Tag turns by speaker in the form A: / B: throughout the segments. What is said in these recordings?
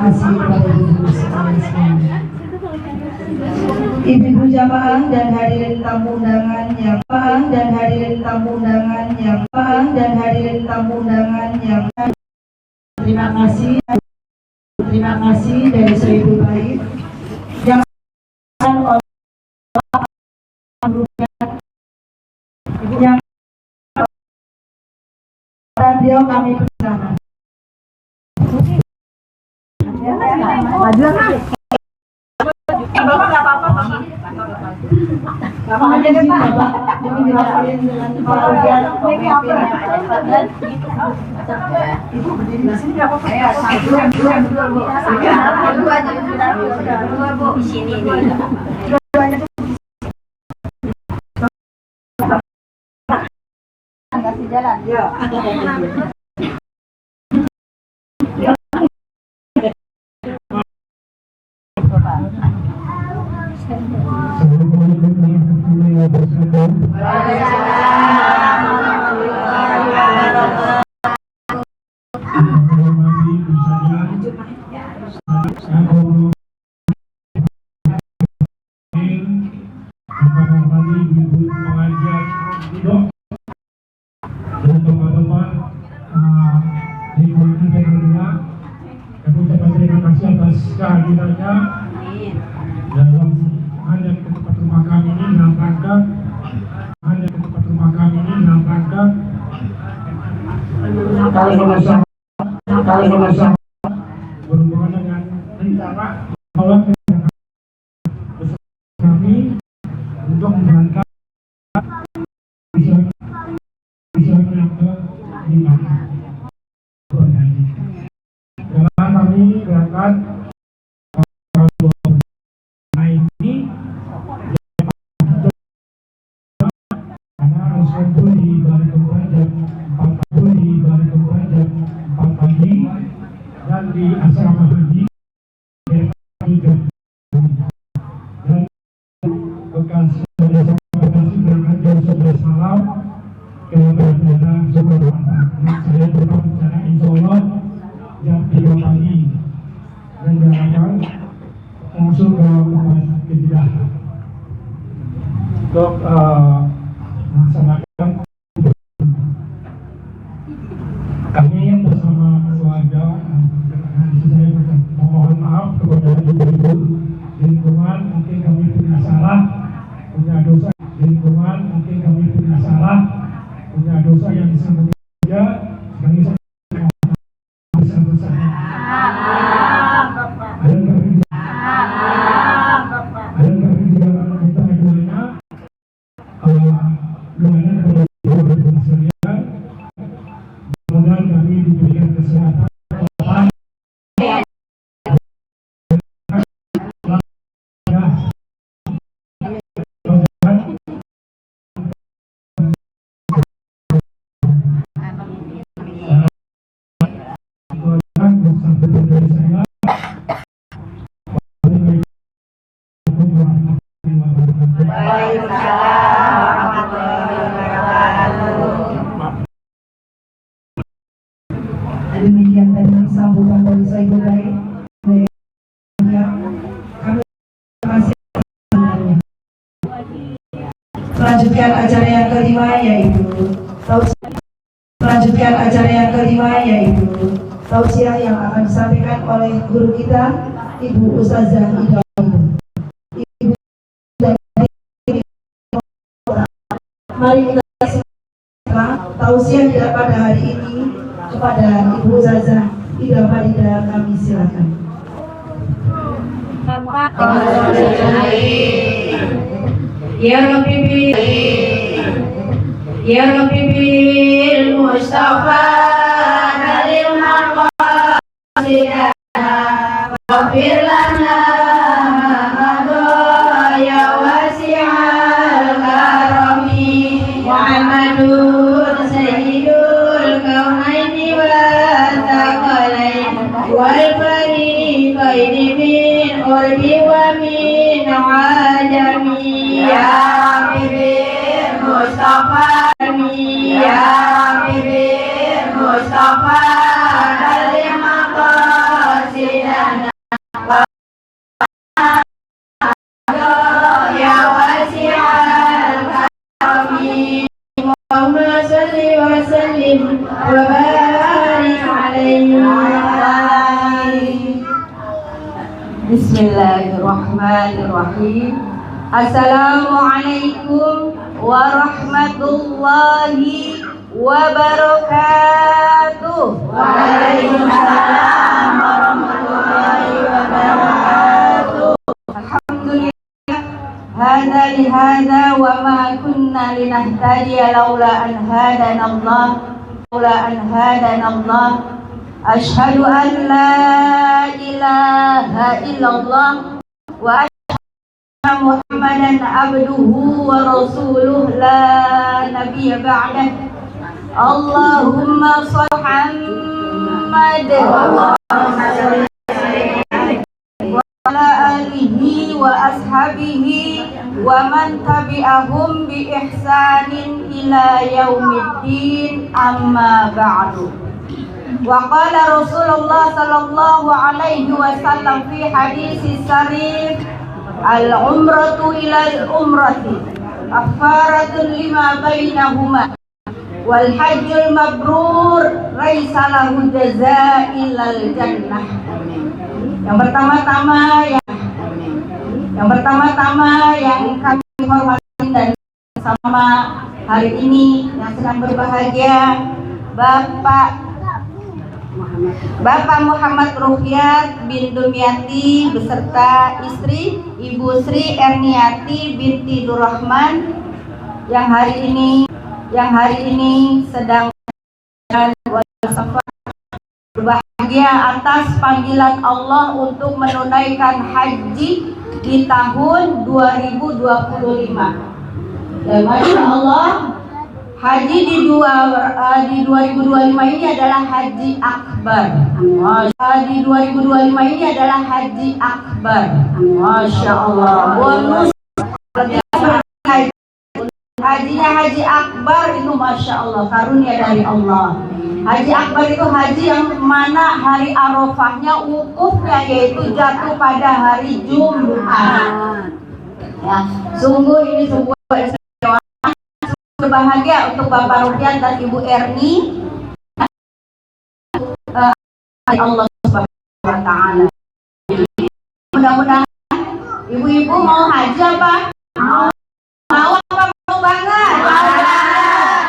A: kasih kepada ibu sekalian. Ibu jamaah dan hadirin tamu undangan yang terima kasih dari Seribu Baik yang yang beliau kami bersama. Bapak nggak apa-apa, Bapak aja sih, Bapak. Ini dilaporin dengan Pak Ujian. Ibu berdiri di sini nggak apa-apa. Dua aja, dua Bu di sini. Kasih jalan. Yuk. Terima kasih atas kehadirannya dalam hanya ke tempat rumah kami ini dalam rangka kalau bersama berhubungan dengan rencana bahwa kami untuk berangkat bisa yang ke-5 karena kami berangkat ini karena harus kumpul di Balai Kota jam 4 pagi dan di asrama haji jam 7 dan bekas berangkat jam 11 malam ke Bandara Soekarno-Hatta. Saya berencana insya Allah jam 3 pagi dan diharapkan langsung ke tempat Jeddah untuk melaksanakan kami bersama keluarga. Saya mohon maaf kepada ibu-ibu lingkungan, mungkin kami punya salah, punya dosa lingkungan, mungkin kami punya salah, punya dosa yang disengaja kami demikian tadi sambutan dari Seribu Baik. Kami masih melanjutkan acara yang kelima yaitu tausiah yang akan disampaikan oleh guru kita Ibu Ustazah Ida. Mari kita simak tausiah pada hari ini kepada Ibu Ustazah Ida Farida, kami silakan. Ya Rabbi bil Mustafa dalil maqasidana waghfir lana ya wasi'al karami Muhammadun sayyidul kaunaini wa thaqalain wal fariqaini min urbi wa min ajami ya Rabbi bil Mustafa ya Rabbi bil Mustafa dalil maqasidana
B: وبارك عليه بسم الله الرحمن الرحيم. Assalamualaikum warahmatullahi wabarakatuh. Waalaikumsalam warahmatullahi wabarakatuh. Alhamdulillah, hada lihada wa ma kunna linahtadiya laula an hadana Allah. Ashhadu an la ilaha illallah wa Muhammadan abduhu wa rasuluh la nabiyya ba'dah. Allahumma shalli Muhammad wa ala alihi wa ashabihi wa man tabi'ahum bi ihsanin ila yaumiddin, amma ba'du. Wa qala Rasulullah sallallahu alaihi wasallam fi hadis sarih, al-umratu ilal umrati kafaratun lima bainahuma wal hajjul mabrur laisa lahu jazaa illal jannah. Yang pertama-tama yang kami hormati dan sama hari ini yang sedang berbahagia Bapak Muhammad Ruhyat bin Dumyati beserta istri Ibu Sri Erniati binti Durrahman yang hari ini sedang berbahagia atas panggilan Allah untuk menunaikan haji di tahun 2025. Ya, Masya Allah, haji di 2025 ini adalah haji akbar. Di 2025 ini adalah haji akbar. Masya Allah. Bonus hajinya haji akbar itu Masya Allah, karunia dari Allah. Haji akbar itu haji yang mana hari Arafahnya, wukufnya yaitu jatuh pada hari Jumat. Ya, sungguh ini sebuah berbahagia untuk Bapak Ruhyat dan Ibu Erni. Allah Subhanahu wa taala. Mudah-mudahan ibu-ibu mau haji apa? Mau apa? Mau banget.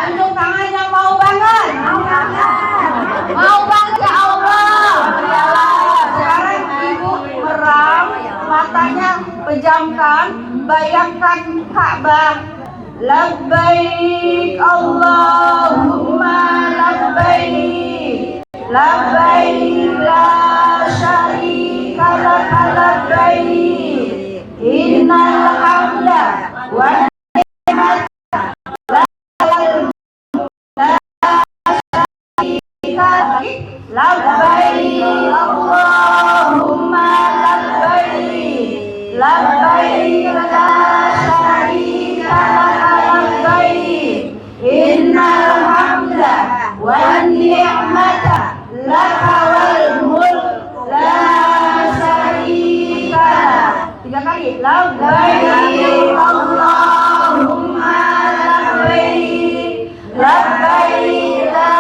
B: Tunjuk tangannya, mau banget. Mau banget ya Allah. Sekarang ibu meram, matanya pejamkan, bayangkan Ka'bah. Labbaik Allahumma labbaik, labbaik la syarika laka labbaik, innal hamda wa ni'mata laka labbaik Allahumma labbaik, labbaik la syarika laka innal hamda wan ni'mata laka wal mulk la syarika lak. 3 kali. Labbaik Allahumma labbaik, labbaik la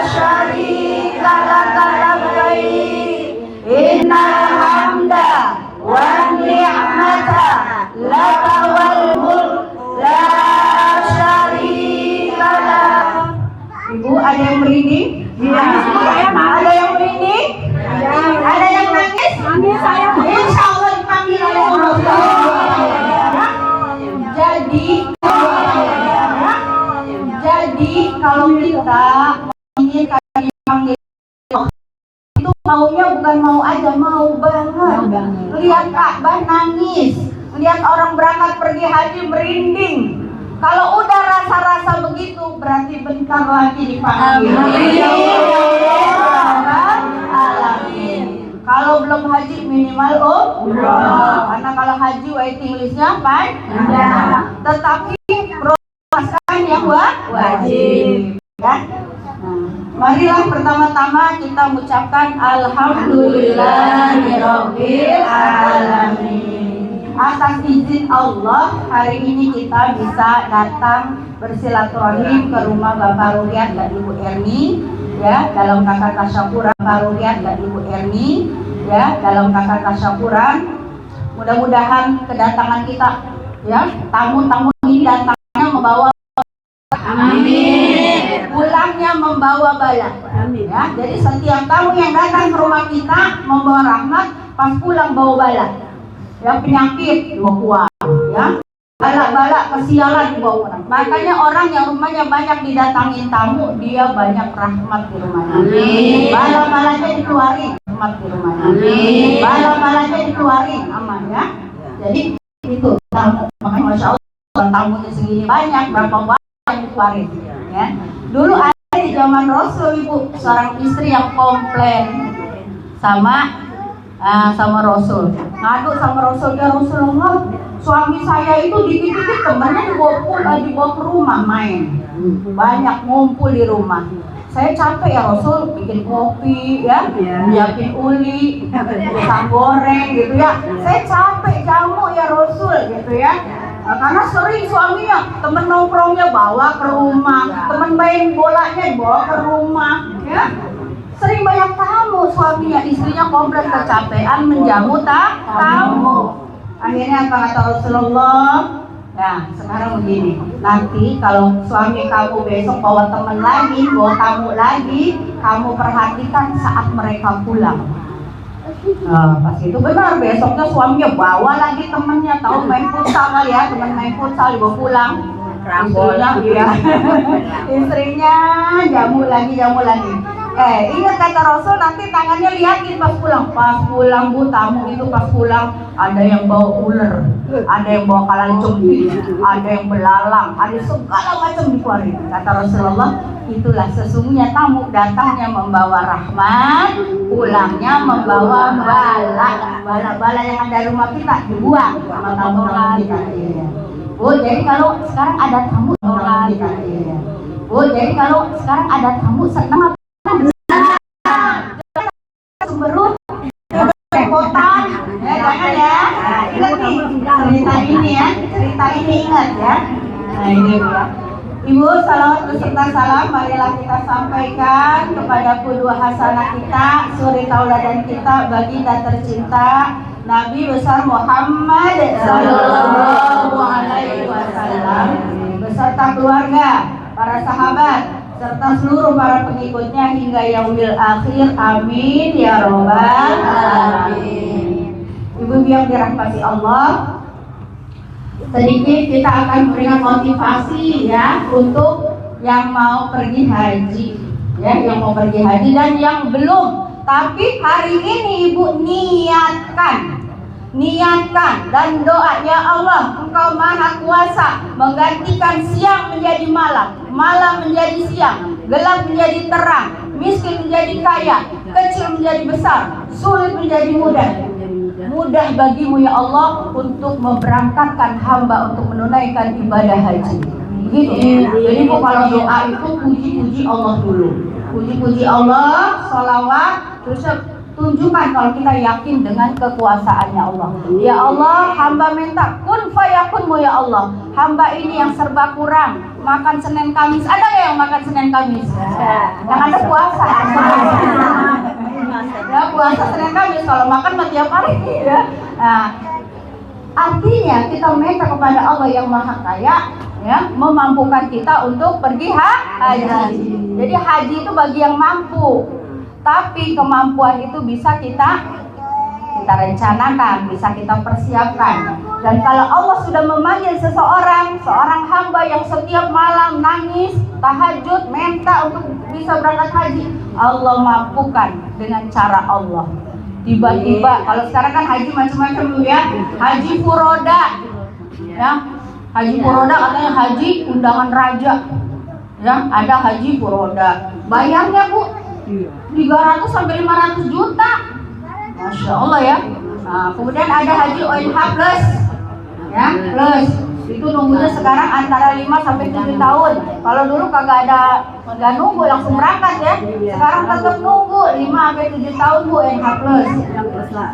B: syarika laka labbaik, innal hamda wan ni'mata laka wal mulk la syarika lak. Ibu, ada yang merinding? Ada yang merinding? Ada yang nangis? Insya Allah dipanggil oleh Allah. Jadi kalau kita ingin dipanggil itu maunya bukan mau aja, mau banget. Lihat Ka'bah nangis, lihat orang berangkat pergi haji merinding. Kalau udah rasa-rasa begitu, berarti bentar lagi dipanggil. Alamin. Kalau belum haji minimal umrah. Karena kalau haji waiting listnya panjang. Tetapi proseskan yang wajib. Ya. Marilah pertama-tama kita mengucapkan Alhamdulillahirabbil alamin. atas izin Allah hari ini kita bisa datang bersilaturahim ke rumah Bapak Ruhyat dan Ibu Erni, ya, dalam kakak tasyakuran. Bapak Ruhyat dan Ibu Erni, ya, dalam kakak tasyakuran. Mudah-mudahan kedatangan kita, ya, tamu-tamu ini datangnya membawa amin, pulangnya membawa bala. Amin. Ya, jadi setiap tamu yang datang ke rumah kita membawa rahmat, pas pulang bawa bala. Ya, penyakit dibawa keluar, ya. Bala-bala kesialan dibawa pulang. Makanya orang yang rumahnya banyak didatangin tamu, dia banyak rahmat di rumahnya. Amin. Bala-balanya dikeluarin, rahmat di rumahnya. Amin. Bala-balanya dikeluarin, aman, ya. Jadi itu tamu. Makanya masya Allah tamunya segini banyak, berapa banyak dikeluarin, ya. Dulu ada di zaman Rasul, Ibu, seorang istri yang komplain sama Rasul, ngadu sama Rasul, ya Rasulullah, suami saya itu dikit-dikit temannya dibawa ke rumah main, banyak ngumpul di rumah. Saya capek ya Rasul, bikin kopi, ya, bikin uli, pisang goreng gitu ya. Saya capek jamu ya Rasul gitu ya. Karena sering suaminya temen nongkrongnya bawa ke rumah, temen main bolanya bawa ke rumah, ya. Sering banyak tamu suaminya, istrinya komplain kecapean menjamu tamu. Akhirnya apa kata Rasulullah? Nah, sekarang begini, nanti kalau suami kamu besok bawa teman lagi, bawa tamu lagi, kamu perhatikan saat mereka pulang. Nah, pas itu benar, besoknya suaminya bawa lagi temennya, tahu main futsal kali ya, teman main futsal dibawa pulang. Istrinya, iya. Istrinya jamu lagi. Ingat kata Rasul, nanti tangannya liatin pas pulang Bu, tamu itu pas pulang ada yang bawa ular, ada yang bawa kalancungki, ada yang belalang, ada segala macam dikeluarin. Kata Rasulullah, itulah sesungguhnya tamu datangnya membawa rahmat, pulangnya membawa bala yang ada di rumah kita dibuang sama tamu kita. Bu, jadi kalau sekarang ada tamu kita. Bu, jadi kalau sekarang ada tamu senang Sumberut, repotan, ya jangan ya. Ingat nih cerita ini ingat ya. Nah ini ya. Ibu, salawat beserta salam marilah kita sampaikan kepada qudwah hasanah kita, suri tauladan kita, baginda tercinta Nabi besar Muhammad sallallahu alaihi wasallam beserta keluarga, para sahabat serta seluruh para pengikutnya hingga yaumil akhir, amin ya robbal alamin. Ibu yang dirahmati Allah, sedikit kita akan memberikan motivasi ya untuk yang mau pergi haji, ya, yang mau pergi haji dan yang belum. Tapi hari ini Ibu niatkan dan doa, ya Allah, Engkau Maha Kuasa menggantikan siang menjadi malam, malam menjadi siang, gelap menjadi terang, miskin menjadi kaya, kecil menjadi besar, sulit menjadi mudah. Mudah bagimu ya Allah untuk memberangkatkan hamba untuk menunaikan ibadah haji. Begitu. Jadi kalau doa itu puji-puji Allah dulu, puji-puji Allah, sholawat, terus tunjukkan kalau kita yakin dengan kekuasaannya Allah. Ya Allah, hamba minta kun fayakun ya Allah. Hamba ini yang serba kurang, makan Senin Kamis. Ada nggak yang makan Senin Kamis? Yang ada puasa. Ya puasa Senin Kamis, kalau makan tiap hari. Ya. Nah, artinya kita minta kepada Allah yang Maha Kaya, ya, memampukan kita untuk pergi haji. Jadi haji itu bagi yang mampu. Tapi kemampuan itu bisa kita rencanakan, bisa kita persiapkan. Dan kalau Allah sudah memanggil seorang hamba yang setiap malam nangis, tahajud, minta untuk bisa berangkat haji, Allah mampukan dengan cara Allah. Tiba-tiba, kalau sekarang kan haji macam-macam ya, haji furoda, ya, haji furoda katanya haji undangan raja, ya, ada haji furoda. Bayarnya Bu, 300 sampai 500 juta. Masya Allah ya. Nah, kemudian ada haji ONH plus, ya, plus. Itu nunggunya sekarang antara 5 sampai 7 tahun. Kalau dulu nggak nunggu langsung berangkat ya. Sekarang tetap nunggu 5 sampai 7 tahun Bu ONH plus.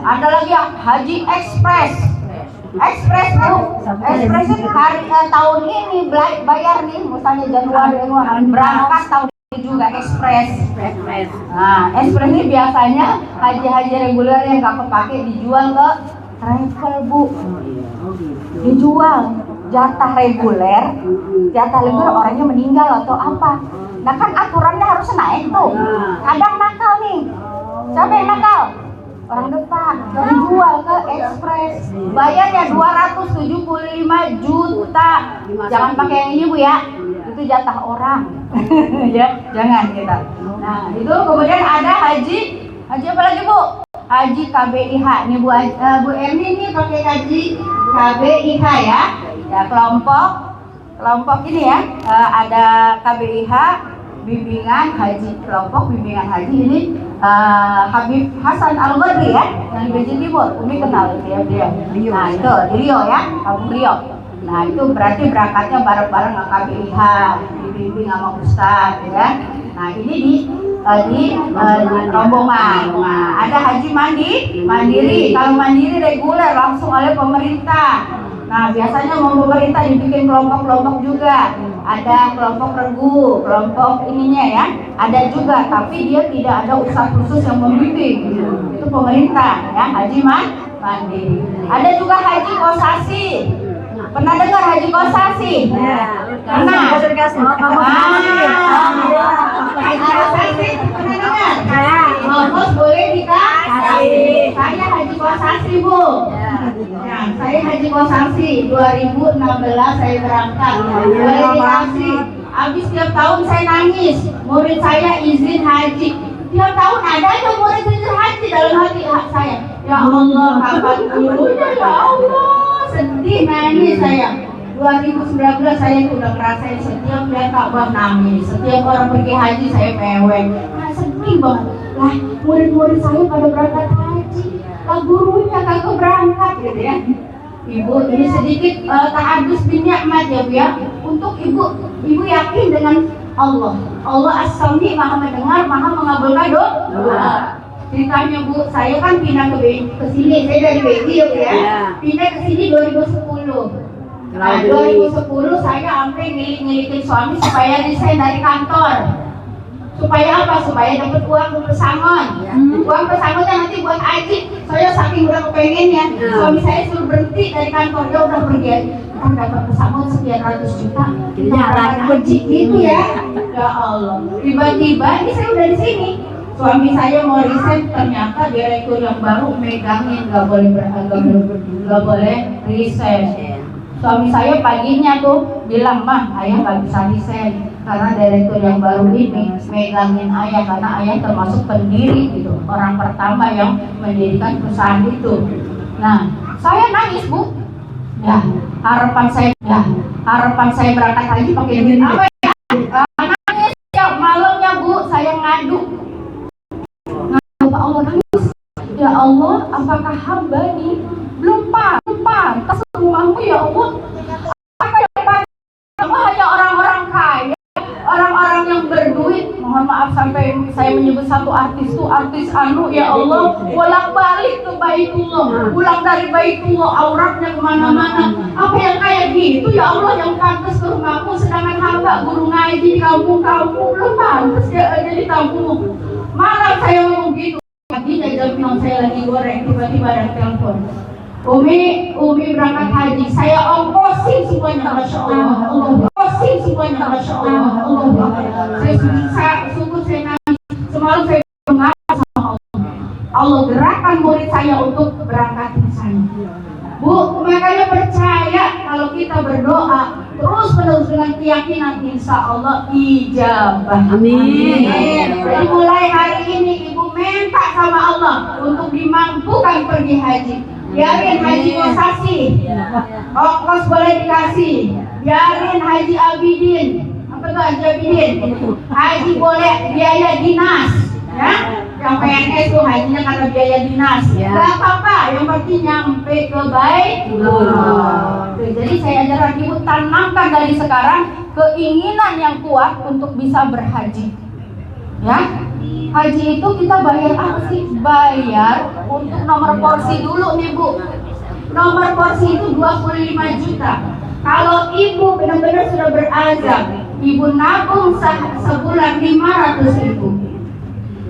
B: Ada lagi ya, haji express. Ekspres Bu, ekspres itu hari tahun ini bayar nih, misalnya Januari berangkat tahun ini juga ekspres. Nah, ekspres ini biasanya haji-haji reguler yang nggak kepake dijual ke travel Bu, dijual jatah reguler orangnya meninggal atau apa. Nah kan aturannya harus naik tuh. Kadang nakal nih. Siapa yang nakal? Orang depan. Dijual ke ekspres. Bayarnya 275 juta. Jangan pakai yang ini Bu ya. Itu jatah orang. Ya, jangan kita. Nah, itu kemudian ada haji apa lagi Bu? Haji KBIH. Nih Bu Erni nih pakai haji KBIH ya. Ya, kelompok ini ya, ada KBIH bimbingan haji, kelompok bimbingan haji ini Habib Hasan Al-Badri ya, yang di Beijing Timur. Umi kenal dia. Nah itu di Rio ya, kampung Rio. Nah itu berarti berangkatnya bareng-bareng sama KBIH, dibimbing sama Ustaz ya. Nah ini di rombongan. Nah, ada haji mandiri. Kalau mandiri reguler langsung oleh pemerintah. Nah, biasanya mau pemerintah dibikin kelompok-kelompok juga. Ada kelompok regu, kelompok ininya ya. Ada juga, tapi dia tidak ada ustaz khusus yang membimbing. Itu pemerintah ya, haji mandiri. Ada juga haji kosasi. Pernah dengar haji kosasi? Pernah? Pernah dengar? Ongkos boleh dikasih. Saya haji kosasi Bu. Nah, saya haji kosasi 2016 saya berangkat. Boleh dikasih. Habis tiap tahun saya nangis. Murid saya izin haji. Tiap tahun ada aja murid izin haji dalam hati saya. Ya Allah, kapan dulunya ya Allah. Sedih nangis saya. 2019 saya itu udah ngerasain setiap lihat Ka'bah nangis. Setiap orang pergi haji saya mewek. Nah, sedih banget. Lah, murid-murid saya pada berangkat haji. Lah gurunya kagak berangkat gitu ya. Ibu, ini sedikit ta'adus bin ni'mat ya Bu ya. Untuk ibu yakin dengan Allah. Allah As-Sami, Maha mendengar, Maha mengabulkan doa. Ceritanya Bu, saya kan pindah ke sini, saya dari Beijing ya. Pindah ke sini 2010. Nah, 2010 saya sampai ngilikin suami supaya resign dari kantor. Supaya apa? Supaya dapat uang pesangon. Uang pesangonnya nanti buat haji. Saya saking udah kepengennya, suami saya suruh berhenti dari kantor. Dia udah pergi aja. Kan dapat pesangon sekian ratus juta. Kita haji gitu ya. Ya Allah. Tiba-tiba ini saya udah di sini. Suami saya mau resign, ternyata direktur yang baru megangin, nggak boleh resign. Suami saya paginya tuh bilang, Mah, ayah nggak bisa resign karena direktur yang baru ini megangin ayah, karena ayah termasuk pendiri gitu, orang pertama yang mendirikan perusahaan itu. Nah, saya nangis Bu. Ya, harapan saya berangkat haji pakai duit apa ya? Nangis ya, malamnya Bu, saya ngadu ke Allah, nangis. Ya Allah, apakah hamba nih belum pantas rumahmu ya Allah? Apa yang pantas? Hanya orang-orang kaya, orang-orang yang berduit. Mohon maaf sampai saya menyebut satu artis tuh, artis anu ya Allah, bolak-balik ke Baitullah, pulang dari Baitullah, auratnya kemana-mana. Apa yang kayak gitu ya Allah yang pantas ke rumahmu? Sedangkan hamba guru ngaji di kampung-kampung belum pantas jadi tamu. Malam saya ngomong gitu. Paginya jam 6 saya lagi goreng, tiba-tiba ada telepon. Umi berangkat haji, saya ongkosin semuanya, Masya Allah. Ongkosin semuanya, Masya Allah. Saya sungguh saya nangis. Semalam saya mengatakan sama Allah. Allah gerakan murid saya untuk berangkat ke sana. Bu, makanya percaya kalau kita berdoa terus menerus dengan keyakinan, insya Allah ijabah. Amin. Jadi mulai hari ini ibu minta sama Allah untuk dimampukan pergi haji. Biarin haji kosasi, ongkos boleh dikasih. Biarin haji abidin, apa tuh haji abidin? Haji boleh biaya dinas, ya. Yang PNS tuh hajinya karena biaya dinas. Gak apa-apa, yang penting nyampe ke Baitullah. Jadi saya ajarkan ibu, tanamkan dari sekarang keinginan yang kuat untuk bisa berhaji. Ya. Haji itu kita bayar apa sih? Bayar untuk nomor porsi dulu nih Bu. Nomor porsi itu 25 juta. Kalau ibu benar-benar sudah berazam, ibu nabung sebulan 500 ribu.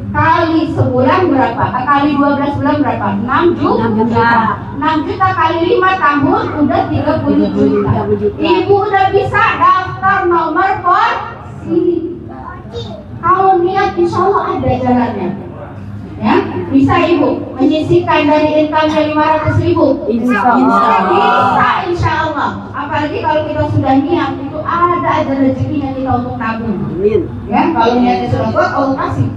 B: Kali sebulan berapa? Kali 12 bulan berapa? 6 juta. 6 juta kali 5 tahun udah 30 juta. Ibu udah bisa daftar nomor porsi. Kalau niat insya Allah ada jalannya. Ya, bisa ibu menyisihkan dari income-nya 500 ribu. Bisa insya Allah. Apalagi kalau kita sudah niat, itu ada aja rezekinya kita untuk nabung. Ya, kalau niatnya sudah kuat, Allah kasih.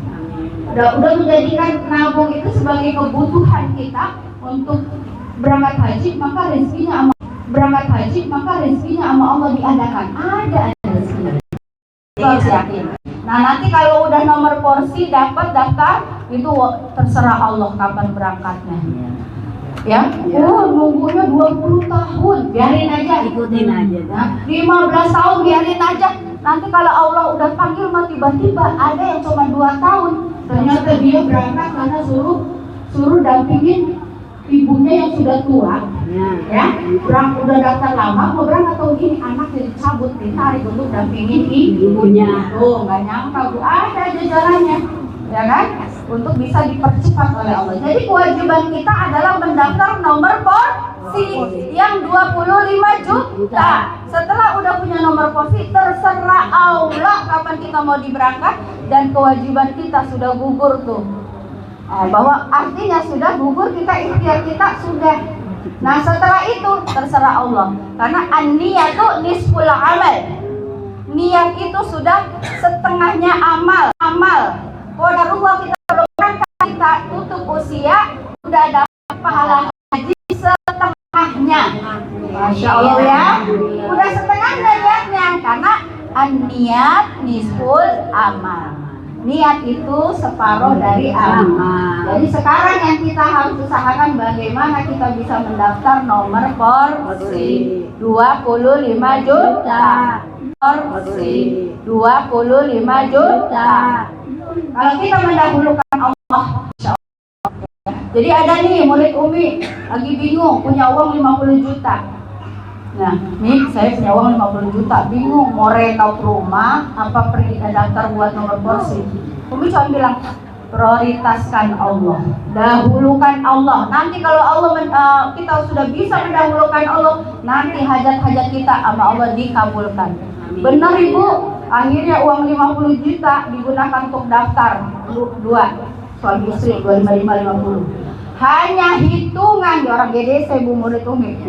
B: Udah menjadikan nabung itu sebagai kebutuhan kita untuk berangkat haji, maka rezekinya sama Allah diadakan. Ada rezekinya. Harus yakin. Nah, nanti kalau udah nomor porsi dapat daftar, itu terserah Allah kapan berangkatnya. Ya, nunggunya 20 tahun, biarin aja, ikutin aja. Nah, 15 tahun biarin aja. Nanti kalau Allah udah panggil mah tiba-tiba ada yang cuma 2 tahun. Ternyata dia berangkat karena suruh dampingin ibunya yang sudah tua. Ya, udah daftar lama, mau berangkat tahun ini anaknya dicabut, ditarik untuk dampingin ibunya. Oh, nggak nyangka Bu, ada aja jalannya, ya kan? Untuk bisa dipercepat oleh Allah. Jadi kewajiban kita adalah mendaftar nomor porsi yang 25 juta. Setelah udah punya nomor porsi, terserah Allah kapan kita mau diberangkat, dan kewajiban kita sudah gugur tuh. Bahwa artinya sudah gugur, kita ikhtiar kita sudah. Nah, setelah itu terserah Allah. Karena an-niyatu nisful amal. Niat itu sudah setengahnya amal. Qadarullah kita berangkat, kita tutup usia, udah dapat pahala haji setengahnya. Masya Allah ya. Udah setengahnya niatnya, karena an-niyat nisful amal. Niat itu separuh dari amal. Jadi sekarang yang kita harus usahakan bagaimana kita bisa mendaftar nomor porsi 25 juta. Porsi 25 juta. Kalau kita mendahulukan Allah, insya Allah. Jadi ada nih murid Umi lagi bingung, punya uang 50 juta. Nah, nih saya punya uang 50 juta, bingung mau rekau rumah apa pergi daftar buat nomor porsi. Umi cuma bilang prioritaskan Allah, dahulukan Allah. Nanti kalau Allah kita sudah bisa mendahulukan Allah, nanti hajat-hajat kita sama Allah dikabulkan. Benar Ibu, akhirnya uang 50 juta digunakan untuk daftar dua suami istri 25-50. Hanya hitungan di orang GDC Bu murid Umi.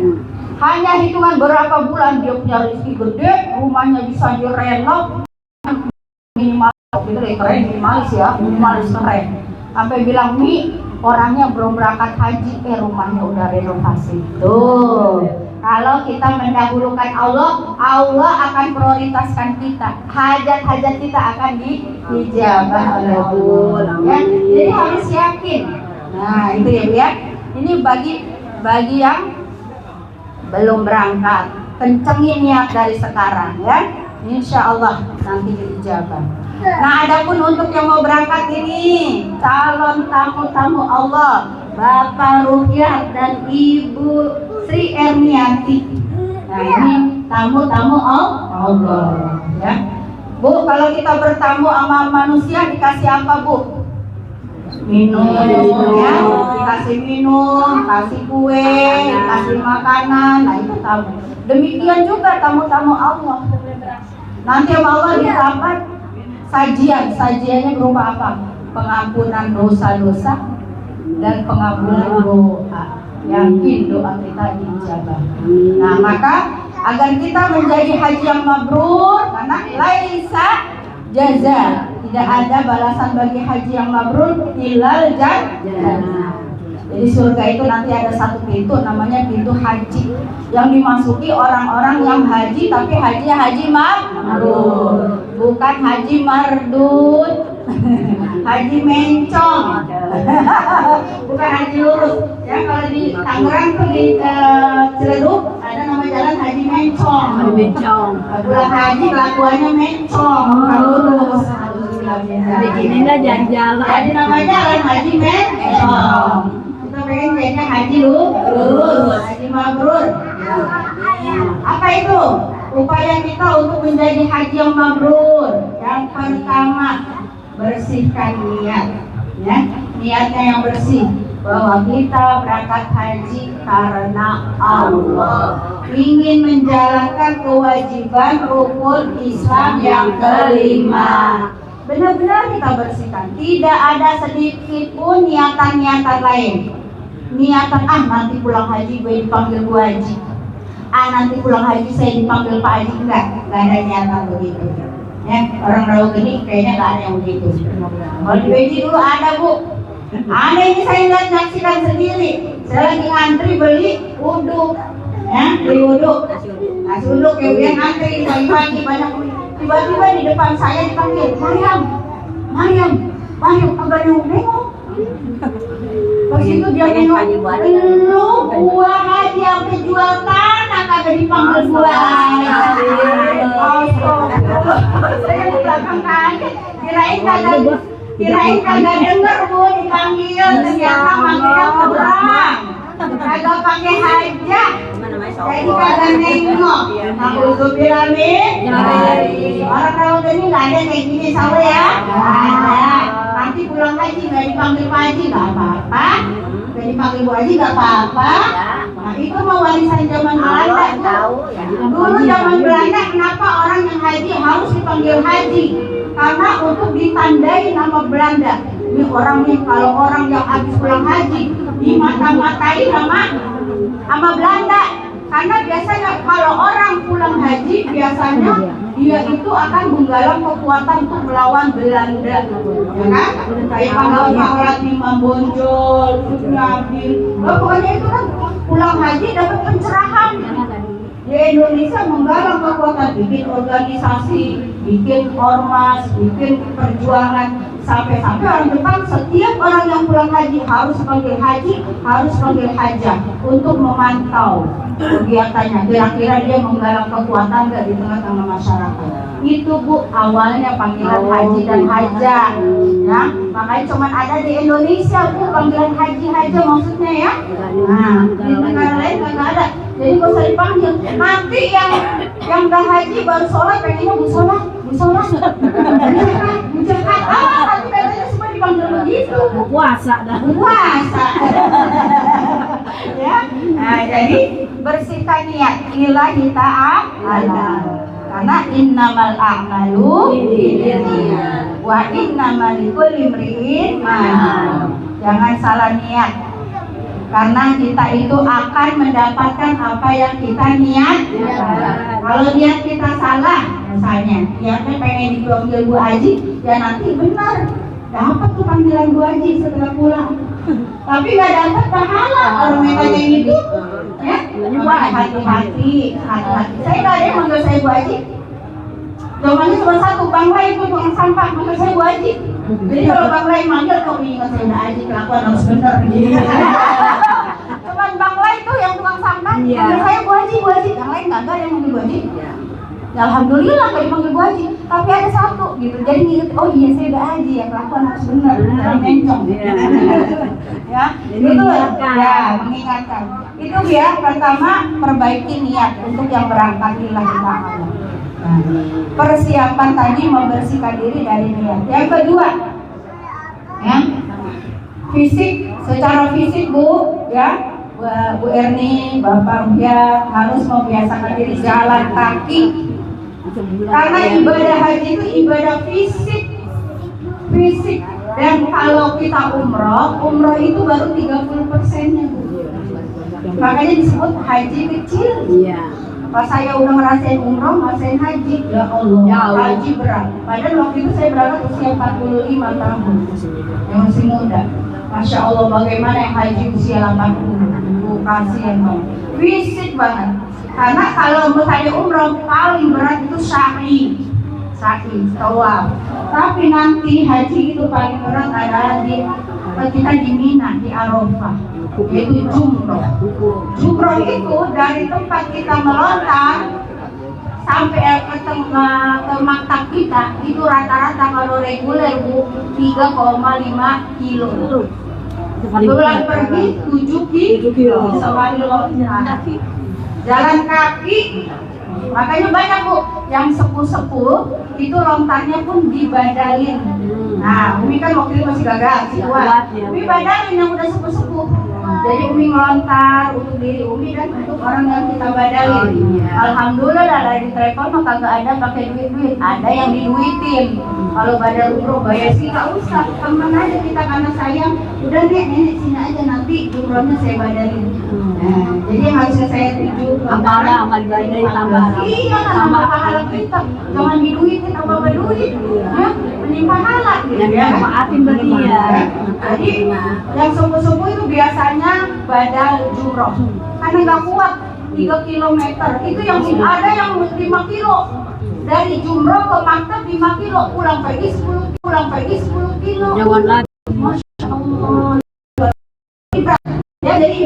B: Hanya hitungan berapa bulan dia punya rezeki gede, rumahnya bisa direnov minimal, itu keren, minimalis keren. Sampai bilang Mi, orangnya belum berangkat haji, rumahnya udah renovasi. Tuh, kalau kita mendahulukan Allah, Allah akan prioritaskan kita. Hajat-hajat kita akan dijabah oleh Allah. Ya, jadi harus yakin. Nah, itu ya Bu ya. Ini bagi yang belum berangkat, kencengin niat dari sekarang ya. Insya Allah nanti diijabah. Nah, adapun untuk yang mau berangkat ini, calon tamu-tamu Allah, Bapak Ruhyat dan Ibu Sri Erniati. Nah, ini tamu-tamu Allah ya. Bu, kalau kita bertamu sama manusia dikasih apa Bu? Minum ya, dikasih minum, kasih kue, kasih makanan. Nah, itu tamu. Demikian juga tamu-tamu Allah. Nanti sama Allah didapat sajiannya berupa apa? Pengampunan dosa-dosa dan pengabulan doa. Yakin doa kita diijabah. Nah, maka agar kita menjadi haji yang mabrur, karena laisa jaza, tidak ada balasan bagi haji yang mabrur illal jannah. Jadi surga itu nanti ada satu pintu namanya pintu haji, yang dimasuki orang-orang yang haji, tapi hajinya haji mabrur, bukan haji mardud. Haji mencong. Bukan haji lurus. Ya, kalau di Tangerang tuh di Ciledug ada nama jalan Haji Mencong. Pulang haji kelakuannya mencong, bukan lurus. Jadi nama jalan Haji Mencong. Kita pengen kayaknya haji lulus, haji mabrur. Apa itu? Upaya kita untuk menjadi haji yang mabrur. Yang pertama, bersihkan niat, ya, niatnya yang bersih, bahwa kita berangkat haji karena Allah, ingin menjalankan kewajiban rukun Islam yang kelima. Benar-benar kita bersihkan, tidak ada sedikit pun niatan-niatan lain. Niatan nanti pulang haji gue dipanggil Bu Haji, nanti pulang haji saya dipanggil Pak Haji. Enggak ada niatan begitu. Ya, orang Rawa Geni kayaknya nggak ada yang begitu. Kalau di Haji dulu ada, Bu. Ada ini saya lihat, saksikan sendiri. Saya lagi ngantri beli uduk, ya, beli uduk. Nasi uduk yang ngantri pagi-pagi banyak. Tiba-tiba di depan saya dipanggil, Mariam, agak nengok. Pas itu dia nengok, lu buah haji yang kejual tanah kagak dipanggil buah. Saya di belakang kaget, kirain kagak denger, Bu, dipanggil, ternyata manggilnya kurang. Kagak pakai hajat, jadi kagak nengok. Alhamdulillah, orang tahu ini nggak ada kayak gini, sama ya. Nanti pulang haji nggak dipanggil Pak Haji nggak apa-apa, nggak dipanggil Bu Haji nggak apa-apa. Nah itu mau warisan zaman Belanda. Dulu zaman Belanda, kenapa orang yang haji harus dipanggil haji? Karena untuk ditandai nama Belanda. Ini orang nih, kalau orang yang habis pulang haji dimata-matai sama Belanda. Karena biasanya kalau orang pulang haji, biasanya dia itu akan menggalang kekuatan untuk melawan Belanda, ya kan? Kayak pahlawan-pahlawan Imam Bonjol, Nabil. Pokoknya itu kan pulang haji dapat pencerahan. Di Indonesia menggalang kekuatan, bikin organisasi, bikin ormas, bikin perjuangan, sampai-sampai orang Jepang setiap orang yang pulang haji harus panggil haji, harus panggil hajah untuk memantau kegiatannya. Kira-kira dia menggalang kekuatan nggak di tengah-tengah masyarakat. Itu, Bu, awalnya panggilan haji dan hajah, ya. Makanya cuma ada di Indonesia, Bu, panggilan haji hajah maksudnya, ya. Nah, di negara lain nggak ada. Jadi nggak usah dipanggil. Nanti yang nggak haji baru sholat pengennya bu sholat. Tapi katanya semua dipanggil begitu. Puasa. Ya. Nah, jadi bersihkan niat lillahi ta'ala. Karena innamal a'malu binniyat wa innamal likulli imri'in ma nawa. Jangan salah niat. Karena kita itu akan mendapatkan apa yang kita niatkan. Kalau niat kita salah, misalnya niatnya pengen dipanggil Bu Haji, ya nanti benar dapat tuh panggilan Bu Haji setelah pulang. Tapi nggak dapat pahala. Orang mereka yang itu, ya, hati-hati. Saya nggak ada yang manggil saya Bu Haji. Jawabannya cuma satu, Bang Lai itu tukang sampah, manggil saya Bu Haji. Jadi kalau Bang Lai manggil, kok ingat saya udah Haji, kelakuan harus benar. Cuman Bang Lai itu yang tukang sampah, manggil saya Bu Haji. Yang lain nggak ada yang manggil Bu Haji. Ya, alhamdulillah nggak dipanggil Bu Haji, tapi ada satu gitu. Jadi ingat, oh iya saya udah Haji, ya kelakuan harus benar, mencong. Ya, itu ya mengingatkan. Itu ya, pertama perbaiki niat untuk yang berangkat lillahi ta'ala. Nah, persiapan tadi membersihkan diri dari niat. Yang kedua, ya, fisik, secara fisik, Bu, ya, Bu Erni, Bapak Ruhyat harus membiasakan diri jalan kaki. Karena ibadah haji itu ibadah fisik. Dan kalau kita umroh itu baru 30%-nya, Bu. Makanya disebut haji kecil. Pas saya udah ngerasain umroh, ngerasain haji, ya Allah, haji berat. Padahal waktu itu saya berangkat usia 45 tahun, yang masih muda. Masya Allah, bagaimana yang haji usia 80, kasihan banget, fisik banget. Karena kalau misalnya umroh paling berat itu sa'i, tawaf. Tapi nanti haji itu paling berat adalah kita di Mina, di Arafah, yaitu jumroh. Jumroh itu dari tempat kita melontar sampai ke maktab kita itu rata-rata kalau reguler, Bu, 3,5 kilo. pulang pergi 7 kilo. Jalan kaki. Makanya banyak Bu yang sepuh-sepuh itu lontarnya pun dibadalin. Nah, Umi kan waktu itu masih gagal, masih kuat. Umi badalin yang udah sepuh-sepuh. Jadi Umi ngelontar untuk diri Umi dan untuk orang yang kita badalin. Alhamdulillah dari travel mah kagak ada pakai duit-duit, ada yang diduitin. Kalau badal umroh bayar sih nggak usah, temen aja kita karena sayang. Udah deh nenek sini aja nanti umrohnya saya badalin. Nah, jadi yang harusnya saya tuju
C: amal ibadah tambah.
B: Iya, tambah pahala kita. Jangan diduitin tambah duit. Ya, mending pahala gitu ya.
C: Maafin berarti ya.
B: Jadi yang sepuh-sepuh itu biasanya badal jumroh karena nggak kuat 3 kilometer. Itu yang ada yang 5 kilo dari jumroh ke Makkah 5 kilo, pulang pergi 10 kilo.
C: Jangan lagi.
B: Masya Allah. Ya, jadi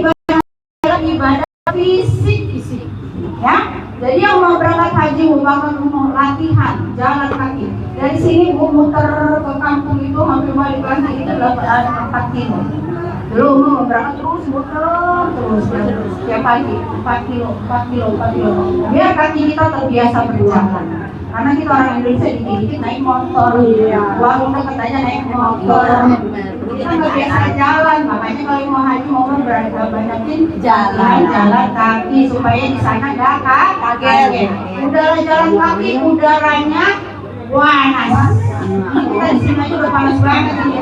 B: ibadah fisik. Ya, jadi yang mau berangkat haji mau latihan jalan kaki. Dari sini Bu muter ke kampung itu hampir balik lagi itu 4 kilo. Dulu mau berangkat terus muter terus tiap pagi 4 kilo. Biar kaki kita terbiasa berjalan. Karena kita orang Indonesia dikit-dikit naik motor, warung dekat aja naik motor. Kita nggak biasa jalan, makanya kalau mau haji mau banyakin jalan kaki supaya di sana nggak kaget. Udara jalan kaki, udaranya panas. Kita di sini aja udah panas banget ini,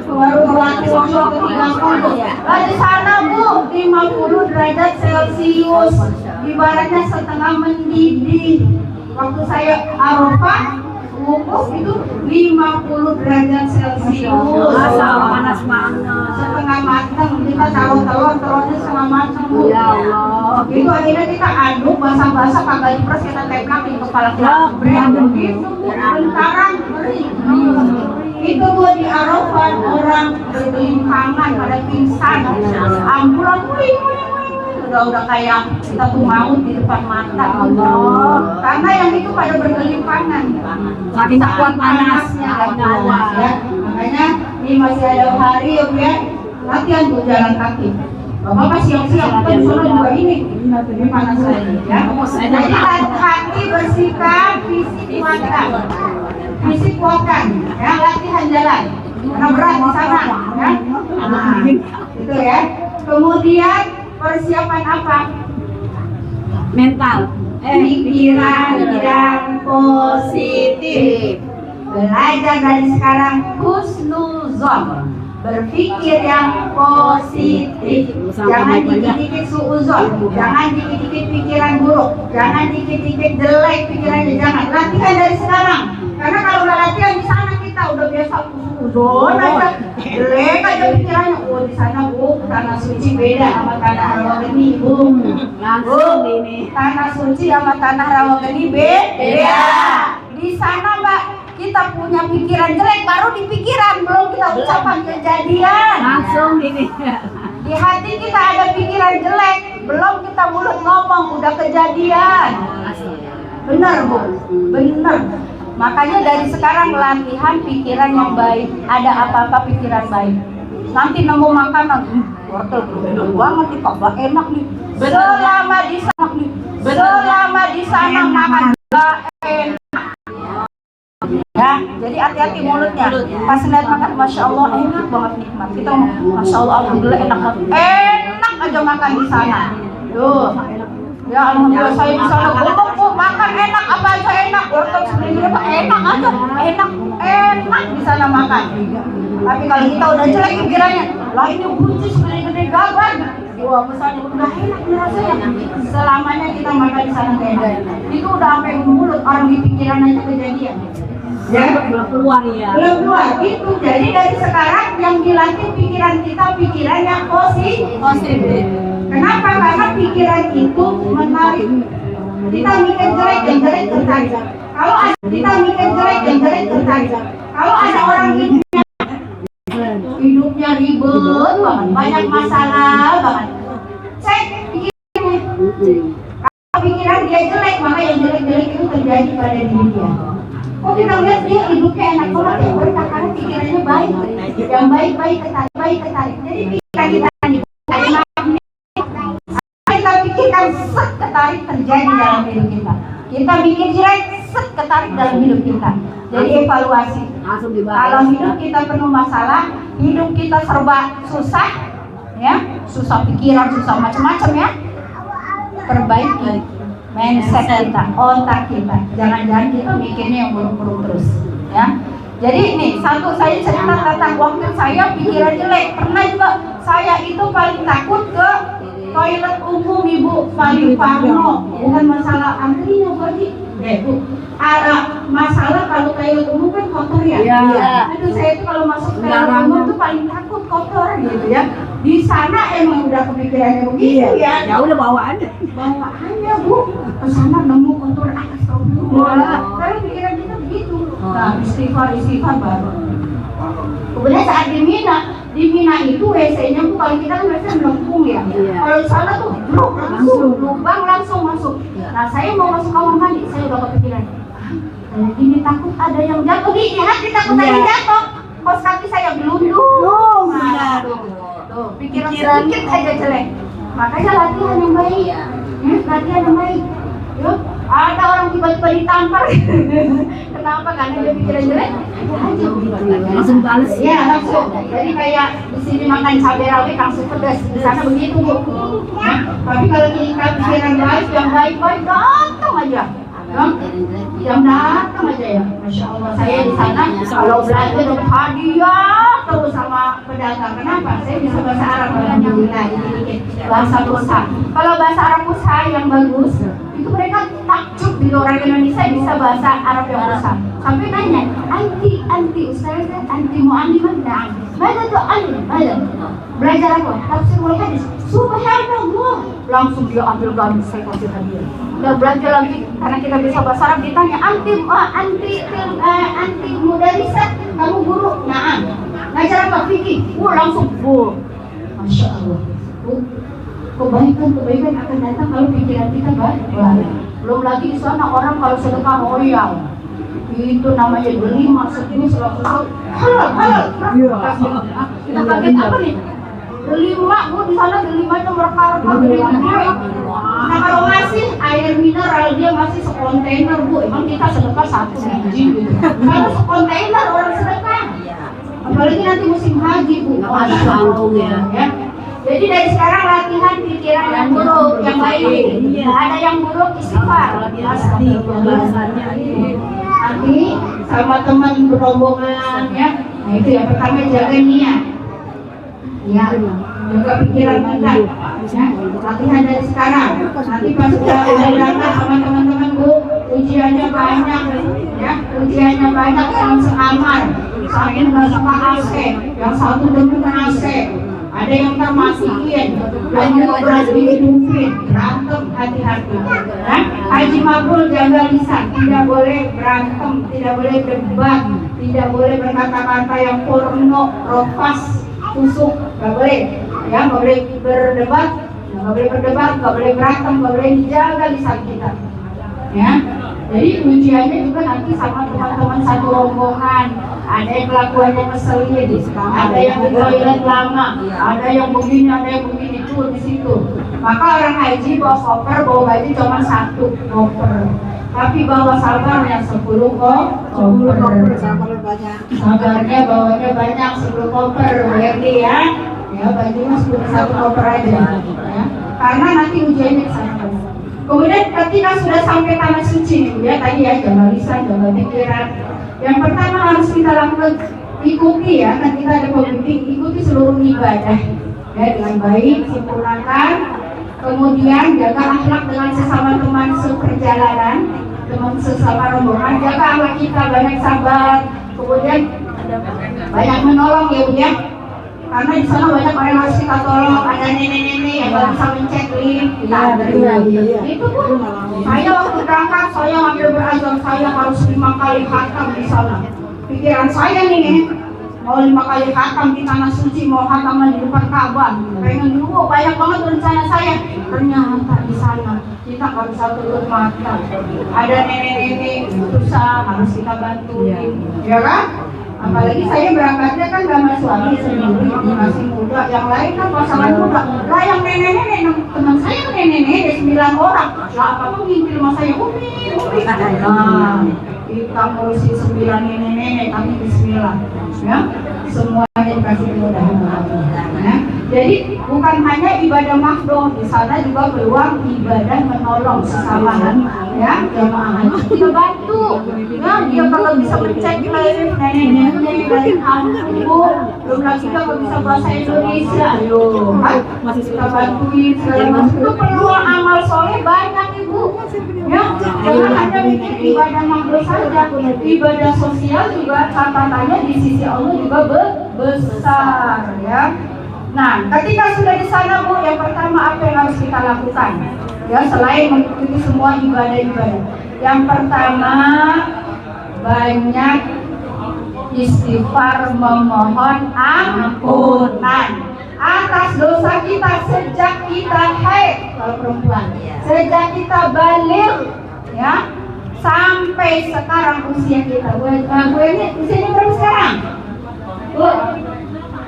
B: baru waktu 30. Di sana Bu 50 derajat Celcius, ibaratnya setengah mendidih. Waktu saya Arafah wukuf itu 50 derajat Celcius.
C: Panas banget.
B: Setengah matang, kita taruh telurnya setengah matang Bu.
C: Ya Allah.
B: Itu akhirnya kita aduk basah-basah kagak dipres, kita teplak di kepala kita. Begitu Bu, bentaran ngeri. Itu Bu di Arafah orang bergelimpangan pada pingsan. Ambulan udah kayak kita tuh maut di depan mata Allah. Karena yang itu pada bergelimpangan.
C: Saking kuat panasnya.
B: Ya. Makanya ini masih ada hari ya, latihan tuh jalan kaki. Bapak siap-siap kita di sana juga ini panas lagi ya. Jadi hati bersihkan, fisik kuatkan, ya latihan jalan. Karena berat di sana, ya. Nah, itu ya. Kemudian persiapan apa?
C: Mental.
B: Pikiran yang positif. Belajar dari sekarang husnuzon. Berpikir yang positif. Jangan dikit-dikit suuzon. Jangan dikit-dikit pikiran buruk. Jangan dikit-dikit jelek pikirannya. Jangan. Latihan dari sekarang. Karena kalau udah latihan di sana kita udah biasa suuzon aja. Jelek aja pikirannya. Oh di sana Bu, tanah suci beda sama tanah Rawageni Bu.
C: Langsung ini.
B: Tanah suci sama tanah Rawageni beda. Di sana Mbak, kita punya pikiran jelek baru di pikiran, belum kita ucapan kejadian.
C: Langsung ini.
B: Di hati kita ada pikiran jelek, belum kita mulut ngomong udah kejadian. Benar Bu, benar. Makanya dari sekarang latihan pikiran yang baik. Ada apa-apa pikiran baik. Nanti nemu makanan, wortel enak banget nih, kagak enak nih. Selama di sana makan gak enak. Ya, jadi hati-hati mulutnya. Pas lihat makan, masya Allah enak banget nikmat. Kita masya Allah alhamdulillah enak banget. Enak aja makan di sana. Tuh. Ya alhamdulillah saya di sana gulung Bu, makan enak apa aja enak. Wortel segini apa enak aja, enak di sana makan. Tapi kalau kita udah jelek pikirannya, lah ini bunci segede-gede gaban. Wah pesannya udah enak nih rasanya. Selamanya kita makan di sana enak. Itu udah sampai mulut orang di pikiran aja kejadian. Ya,
C: Belum keluar ya.
B: belum keluar itu. Jadi dari sekarang yang dilatih pikiran kita pikiran yang positif. Kenapa? Karena pikiran itu menarik. Kita mikir jelek dan jelek tertarik. Kalau kita mikir jelek dan jelek tertarik. Kalau ada orang hidupnya ribet banget, banyak masalah banget. Cek pikirannya. Kalau pikiran dia jelek, maka yang jelek-jelek itu terjadi pada diri dia. Kok kita lihat dia hidupnya enak banget ya, berkah karena pikirannya baik, yang baik-baik ketarik. Jadi pikiran kita nih, kita pikirkan set ketarik terjadi dalam hidup kita. Kita bikin jelek, set ketarik dalam hidup kita. Jadi evaluasi. Kalau hidup kita penuh masalah, hidup kita serba susah, ya, susah pikiran, susah macam-macam ya. Perbaiki mindset kita, otak kita. Jangan-jangan kita mikirnya yang buruk-buruk terus, ya. Jadi nih, satu saya cerita tentang waktu saya pikiran jelek. Pernah juga saya itu paling takut ke toilet umum, Ibu, paling parno. Bukan masalah antrinya, Bu. Ada masalah kalau toilet umum kan kotor ya. Aduh, saya itu kalau masuk ke toilet umum tuh paling takut kotor gitu ya. Di sana emang udah kepikirannya begitu ya.
C: Ya udah bawaannya,
B: Bu. Ke sana nemu kotor, astagfirullah. Tapi pikiran kita begitu. Nah, istighfar baru. Kemudian saat di Mina itu WC-nya tuh kalau kita kan biasanya melengkung ya. Kalau di sana tuh langsung lubang langsung masuk. Nah, saya mau masuk kamar mandi, saya udah kepikiran. Ini takut ada yang jatuh, takut ada yang jatuh. Kos kaki saya gelundung. Nah, tuh, pikiran sedikit aja jelek. Makanya latihan yang baik. Latihan yang baik. Yuk, ada orang tiba-tiba ditampar. Kenapa? Karena dia pikiran jelek.
C: langsung balas.
B: Iya, langsung. Jadi kayak di sini makan cabai rawit langsung pedas. Di sana begitu, Bu. Tapi kalau kita pikiran baik, yang baik-baik datang aja. Yang datang aja ya. Masya Allah, saya di sana kalau belanja dapat hadiah terus sama pedagang. Kenapa? Saya bisa bahasa Arab, alhamdulillah, dikit-dikit bahasa Pusat. Kalau bahasa Arab Pusat yang bagus, itu mereka takjub di orang Indonesia bisa bahasa Arab yang Pusat. Sampai nanya, anti ustazah, anti mu'allimah, mana tuh alim, mana? Belajar apa? Tafsir wal hadis. Subhanallah, langsung dia ambil gamis, saya kasih hadiah. Udah belajar lagi karena kita bisa bahasa Arab, ditanya anti mudarisat, kamu guru? Nah, ngajar apa? Fikih. Langsung Masya Allah. Kebaikan akan datang kalau pikiran kita baik. Belum lagi di sana orang kalau sedekah royal, itu namanya delima, 10, 100, halal. Kita kaget apa nih? Delima, Bu, di sana delimanya mereka delima. Nah, kalau ngasih air mineral dia masih sekontainer, Bu. Emang kita sedekah 1 biji gitu. Kalau sekontainer orang sedekah. Apalagi nanti musim haji, Bu. Ya. Jadi dari sekarang latihan pikiran yang buruk, yang baik. Ada yang buruk, istighfar. Pasti pembahasannya. Nanti sama teman berombongan ya. Nah, itu yang pertama, jaga niat. Ya, jaga pikiran kita. Ya, latihan dari sekarang. Nanti pas udah berangkat sama teman-teman, Bu, ujiannya banyak, ya. Ujiannya banyak, jangan sekamar. Saya nggak suka AC, yang satu demen AC. Ada yang tak matiin, dan juga berarti dihidupin, berantem, hati-hati. Haji Mabrur jaga lisan, tidak boleh berantem, tidak boleh debat, tidak boleh berkata-kata yang porno, ropas, tusuk, nggak boleh. Ya, nggak boleh berdebat, nggak boleh berantem, nggak boleh, dijaga lisan kita. Ya, jadi ujiannya juga nanti sama teman-teman satu rombongan. Ada yang kelakuannya ngeselin, ada yang di toilet lama, ada yang begini tuh di situ. Maka orang haji bawa koper, bawa baju cuma 1 koper. Tapi bawa sabarnya 10 koper. Sabarnya bawanya banyak 10 koper, WRD ya. Ya, bajunya 1 koper aja. Ya. Karena nanti ujiannya di sana. Kemudian ketika sudah sampai tanah suci, ya tadi ya, jaga lisan, jaga pikiran. Yang pertama harus kita lakukan, ikuti ya, kan kita ada pembimbing, ikuti seluruh ibadah ya dengan baik, sempurnakan. Kemudian jaga akhlak dengan sesama teman seperjalanan, teman sesama rombongan, jaga akhlak kita, banyak sabar. Kemudian banyak menolong ya Bu ya, karena di sana banyak orang yang harus kita tolong. Ada nenek-nenek yang nggak bisa mencek lift, itu pun saya waktu berangkat, saya ngambil berazam, saya harus 5 kali khatam di sana. Pikiran saya nih, mau 5 kali khatam di tanah suci, mau khataman di depan Ka'bah. Pengen dulu, banyak banget rencana saya. Ternyata di sana kita nggak bisa tutup mata. Ada nenek-nenek susah harus kita bantuin, ya kan? Apalagi saya berangkatnya kan sama suami sendiri, masih muda. Yang lain kan pasangan muda. Lah yang nenek-nenek, teman saya kan nenek-nenek 9 orang. Lah apa tuh mimpi rumah saya Umi. Nah, kita ngurusin 9 nenek-nenek, tapi bismillah, ya. Semuanya dikasih kemudahan ya. Jadi bukan hanya ibadah makdo, di sana juga peluang ibadah menolong sesama ya, jamaah kita bantu. Ya, dia kalau bisa mencek nenek-nenek dari kampung, belum lagi kalau bisa bahasa Indonesia, ayo, masih kita bantuin segala macam. Itu peluang amal soleh banyak ibu. Ya, jangan hanya mikir ibadah makdo saja, ibadah sosial juga catatannya di sisi Allah juga besar ya. Nah, ketika sudah di sana Bu, yang pertama apa yang harus kita lakukan? Ya, selain mengikuti semua ibadah-ibadah. Yang pertama, banyak istighfar, memohon ampunan atas dosa kita sejak kita haid, kalau perempuan, sejak kita balik, ya, sampai sekarang usia kita. Bu ini usianya berapa sekarang? Bu,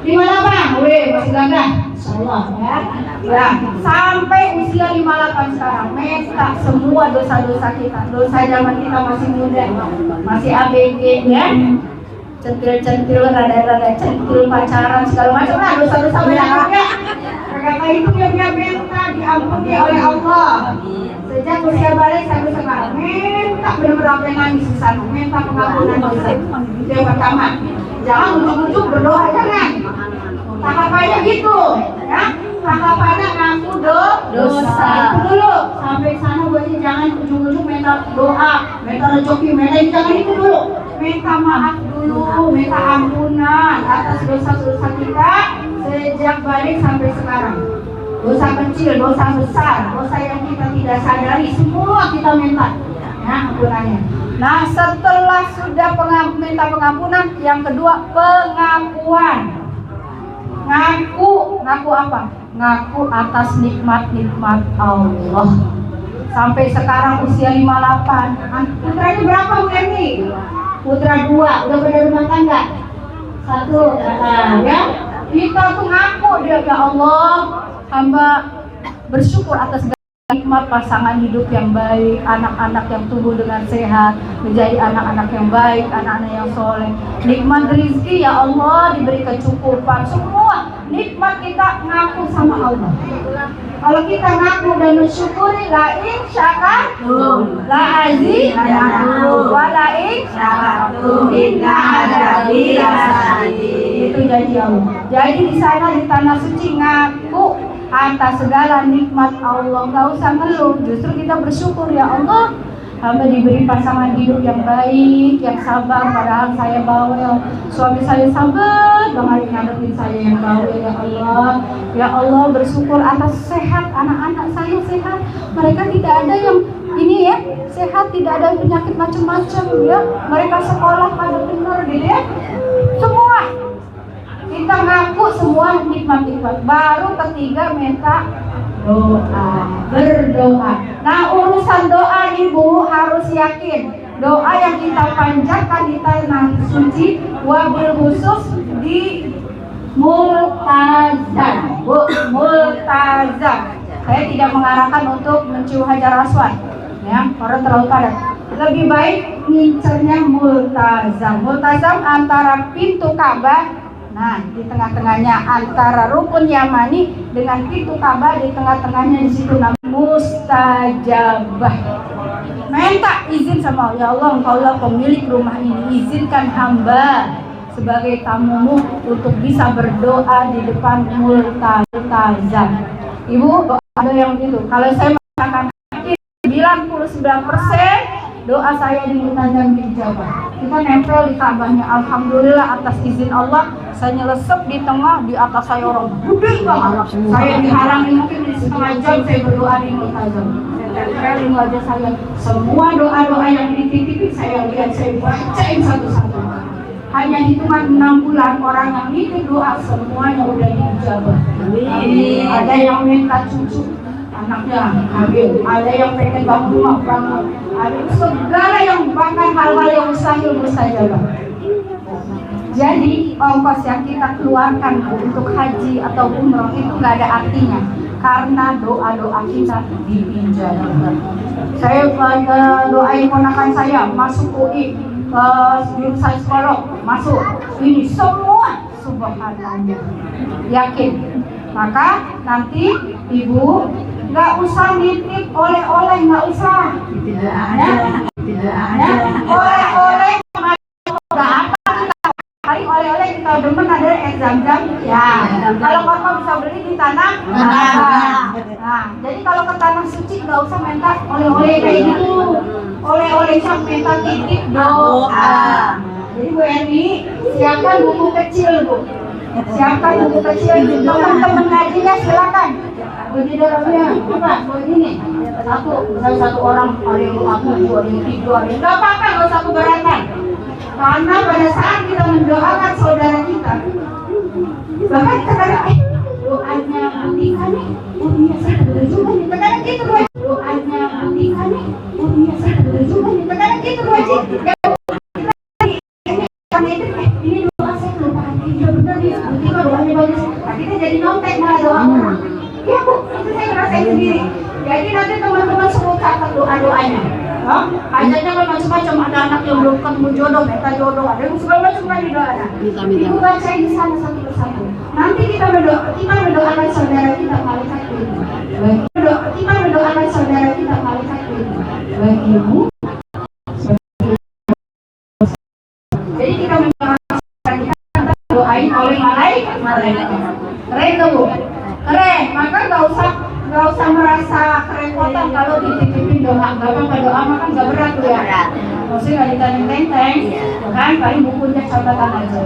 B: 58, masih gagah, insyaallah ya. Ya, sampai usia 58 sekarang, minta semua dosa-dosa kita, dosa zaman kita masih muda, masih ABG ya, centil-centil, rada-rada centil, pacaran segala macam lah, dosa-dosa banyak ya. Kata itu dia minta diampuni oleh Allah. Sejak usia balik sampai sekarang, minta benar-benar apa yang nangis di sana, minta pengampunan dosa. Itu yang pertama. Jangan ujung-ujung berdoa, jangan. Tahapannya gitu, ya. Tahapannya ngaku dosa. Itu dulu. Sampai sana buatnya jangan ujung-ujung minta doa, minta rezeki, jangan itu dulu. Minta maaf dulu, minta ampunan atas dosa-dosa kita sejak balik sampai sekarang. Dosa kecil, dosa besar, dosa yang kita tidak sadari, semua kita minta. Ya, ampunannya. Nah, setelah sudah minta pengampunan, yang kedua pengakuan. Ngaku apa? Ngaku atas nikmat-nikmat Allah. Sampai sekarang usia 58. Putranya berapa Bu Erni? Putra 2, udah pada rumah tangga? 1, ya. Kita tuh ngaku dia, ya Allah, hamba bersyukur atas nikmat pasangan hidup yang baik, anak-anak yang tumbuh dengan sehat, menjadi anak-anak yang baik, anak-anak yang soleh. Nikmat rezeki ya Allah, diberi kecukupan, semua nikmat kita ngaku sama Allah. Kalau kita ngaku dan bersyukuri, la in syakartum la azidannakum wa la in syakartum inna adabi lasadid. Itu janji Allah. Jadi di sana di tanah suci ngaku atas segala nikmat Allah, nggak usah ngeluh, justru kita bersyukur ya Allah, hamba diberi pasangan hidup yang baik, yang sabar, padahal saya bawel, suami saya sabar banget ngadepin saya yang bawel ya Allah bersyukur atas sehat, anak-anak saya sehat, mereka tidak ada yang ini ya, sehat, tidak ada penyakit macam-macam ya, mereka sekolah pada benar gitu ya, semua. Kita ngaku semua nikmat-nikmat. Baru ketiga minta doa, berdoa. Nah, urusan doa Ibu harus yakin. Doa yang kita panjatkan di tanah suci, wabil khusus di multazam. Bu, multazam. Saya tidak mengarahkan untuk mencium hajar aswad, ya, orang terlalu padat. Lebih baik ngincernya multazam. Multazam antara pintu Ka'bah. Nah, di tengah-tengahnya antara rukun Yamani dengan pintu Ka'bah, di tengah-tengahnya di situ namanya mustajabah. Minta izin sama Allah, ya Allah, Engkaulah pemilik rumah ini, izinkan hamba sebagai tamumu untuk bisa berdoa di depan multazam. Ibu, ada yang gitu. Kalau saya mengatakan 99% doa saya di multazam dijabah. Kita nempel di Ka'bahnya, alhamdulillah atas izin Allah. Saya nyelesep di tengah, di atas saya orang gede banget. Saya dihalangi mungkin di setengah jam saya berdoa di multazam. Saya tempelin wajah saya. Semua doa-doa yang dititipin saya lihat, saya bacain satu-satu. Hanya hitungan 6 bulan orang yang nitip doa semuanya udah dijabah. Ada yang minta cucu, anaknya hamil, ada yang pengen bangun rumah, bangun, ada segala yang bahkan hal-hal yang mustajabah. Jadi ongkos yang kita keluarkan untuk haji atau umroh itu nggak ada artinya karena doa-doa kita diijabah. Saya doain ponakan saya masuk UI, jurusan psikolog, masuk ini semua subhanallah, yakin. Maka nanti ibu nggak usah nitip oleh-oleh, nggak usah.
C: Tidak ada.
B: Oleh-oleh nggak apa kita. Paling oleh-oleh kita demen ada es zam-zam. Ya. Kalau kakak bisa beli di tanah. Nah, jadi kalau ke tanah suci nggak usah minta oleh-oleh kayak gitu. Oleh-olehnya minta titip doa. Jadi Bu Eni, siapkan buku kecil Bu. Siapkan buku kecil, teman-teman ngajinya silakan. Di dalamnya apa? Begini. Satu orang ada yang aku, ada yang tiga, nggak apa-apa, nggak usah keberatan. Karena pada saat kita mendoakan saudara kita, bahkan kadang doanya Atika nih, oh iya saya benar juga nih. Kadang gitu doa, doanya Atika nih, oh iya saya benar juga nih. Kadang gitu doa ini doa saya lupa, iya benar nih, Atika doanya bagus. Nah, kita jadi nontek malah doa orang. Iya Bu, itu saya ngerasain sendiri. Jadi nanti teman-teman semua catat doa-doanya. Hajatnya kan macam-macam, ada anak yang belum ketemu jodoh, minta jodoh, ada yang segala macam kan di doa. Ibu baca di sana satu persatu. Nanti kita mendoakan saudara kita malaikat ini. Kita mendoakan saudara kita malaikat ini. Baik ibu. Jadi kita mendoakan saudara kita doain oleh malaikat. Keren tuh Bu. Keren, maka nggak usah merasa kerepotan kalau dititipin doa. Nggak apa-apa, doa mah kan nggak berat tuh ya. Maksudnya nggak ditenteng-tenteng, kan? Paling bukunya catatan aja.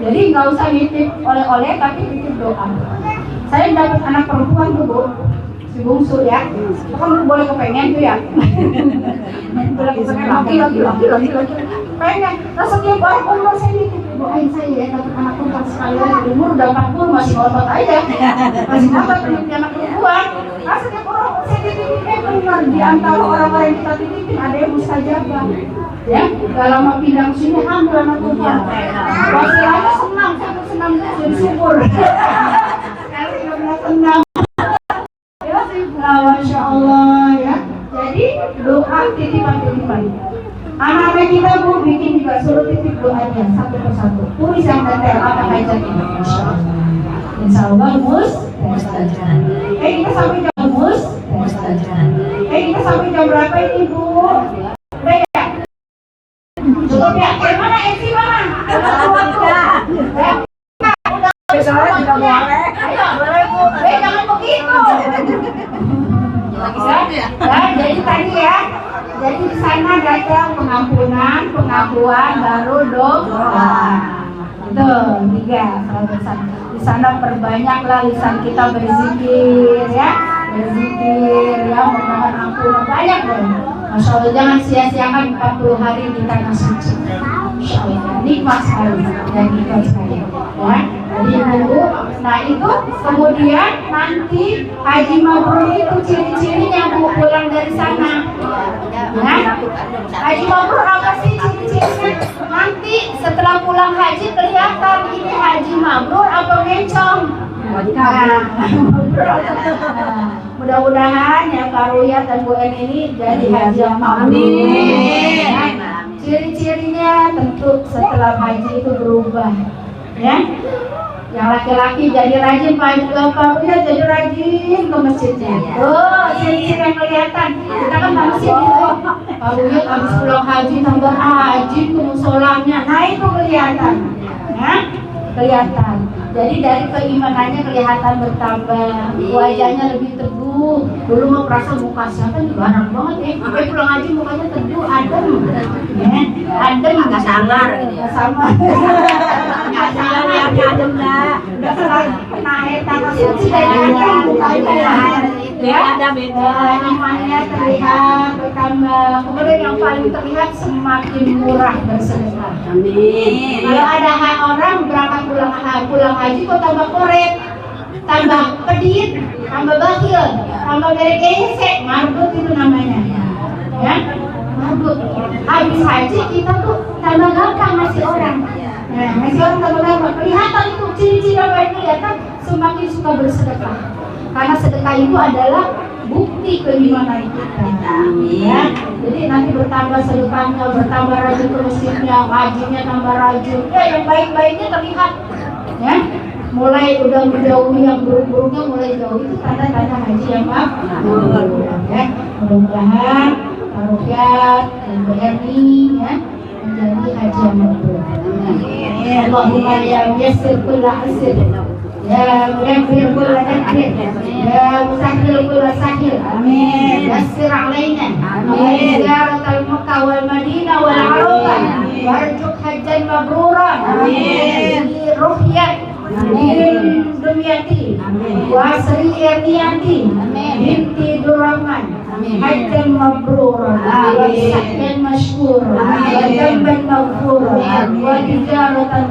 B: Jadi nggak usah nitip oleh-oleh, tapi titip doa. Saya dapat anak perempuan tuh Bu, si bungsu ya. Kan boleh kepengen tuh ya. Laki. Pengen. Terus setiap orang umur saya nitip. Doain saya ya, dapat anak perempuan sekali lagi. Umur udah 40 masih ngotot aja. Masih ngotot punya anak perempuan. Nah setiap orang saya titipin benar. Di antara orang-orang yang kita titipin ada yang mustajabah. Ya, gak lama pindah ke sini hamil anak perempuan. Masih aja senang, saya senang jadi syukur. Sekarang nggak pernah senang. Ya sih, masya Allah ya. Jadi doa titipan. Anak-anak kita Bu bikin juga suruh titip doanya satu persatu. Tulis yang detail apa hajatnya. Insya Allah mus. Kita sampai jam mus. Kita sampai jam berapa ini Bu? Udah ya? Cukup ya? Mana Esi mana? Besoknya tidak boleh. Ayo boleh Bu. Jangan begitu. Jadi tadi ya. Jadi di sana datang pengakuan, baru doa. Itu 3 kalau di sana perbanyaklah lisan kita berzikir ya, memohon ampunan banyak dong. Masya Allah, jangan sia-siakan 40 hari di tanah suci. Masya Allah, nikmat sekali dan nikmat sekali. Ya, jadi ibu, nah itu kemudian nanti haji mabrur itu ciri-cirinya Bu pulang dari sana. Nah, haji mabrur apa sih ciri-cirinya? Nanti setelah pulang haji kelihatan ini haji mabrur atau bencong. Mudah-mudahan ya Kak Ruya dan Bu En ini jadi haji yang mabrur. Ciri-cirinya tentu setelah haji itu berubah. Ya, yang laki-laki jadi rajin Pak Ruya jadi rajin ke masjidnya. Oh, ciri-ciri yang kelihatan. Kita kan masjid itu. Pak Ruya habis pulang haji tambah rajin ke musolanya. Nah itu kelihatan. Ya, kelihatan. Jadi dari keimanannya kelihatan bertambah, wajahnya lebih teduh. Dulu mau perasa muka siapa nih garang banget ya. Tapi pulang haji mukanya teduh, adem. Ya, adem nggak samar. Nggak samar. Nggak samar yang adem lah. Udah kena air tanah suci ya, ada beda. Imannya terlihat bertambah. Kemudian yang paling terlihat semakin murah bersedekah. Amin. Kalau ada orang berangkat pulang haji kok tambah koret. tambah pedit, tambah bakhil, tambah beresek, marbut itu namanya. Ya, marbut. Habis haji kita tuh tambah gampang ngasih orang. Nah, ngasih orang tambah gampang. Kelihatan itu ciri-ciri apa yang kelihatan semakin suka bersedekah. Karena sedekah itu adalah bukti keimanan kita. Ya, jadi nanti bertambah sedekahnya, bertambah rajin ke masjidnya, ngajinya tambah rajin. Ya, yang baik-baiknya terlihat. Ya, mulai udah menjauhi yang buruk-buruknya, mulai jauh itu tanda-tanda haji yang mabrur. Ya, mudah-mudahan taruhyat dan BRI ya menjadi haji yang mabrur. Allahumma ya yassir kulla asir, ya muyassir kulla nakir, ya musahhil kulla sahil. Amin. Yassir alaina. Amin. Ziyaratal Makkah wal Madinah wal Arafah. Warzuq hajjan mabruran. Amin. Ruhyat bin Dumyati wa Sri Erniyati binti Durrahman hajjan mabruran wa sa'yan mashkuran wa jamban maghfuran wa tijaratan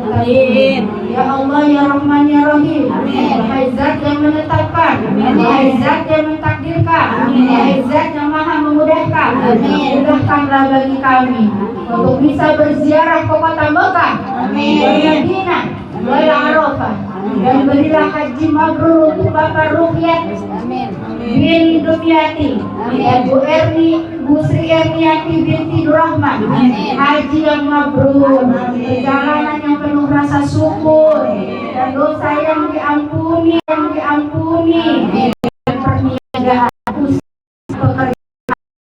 B: lain. Ya Allah ya Rahman ya Rahim, wahai Zat yang menetapkan, wahai Zat yang mentakdirkan, wahai Zat yang maha memudahkan, mudahkanlah bagi kami untuk bisa berziarah ke kota Mekah, Madinah, wal Arafah, dan berilah haji mabrur untuk Bapak Ruhyat bin Dumyati, Bu Sri Erniyati binti Durrahman, haji yang mabrur, perjalanan yang penuh rasa syukur dan dosa yang diampuni, dan perniagaan pekerjaan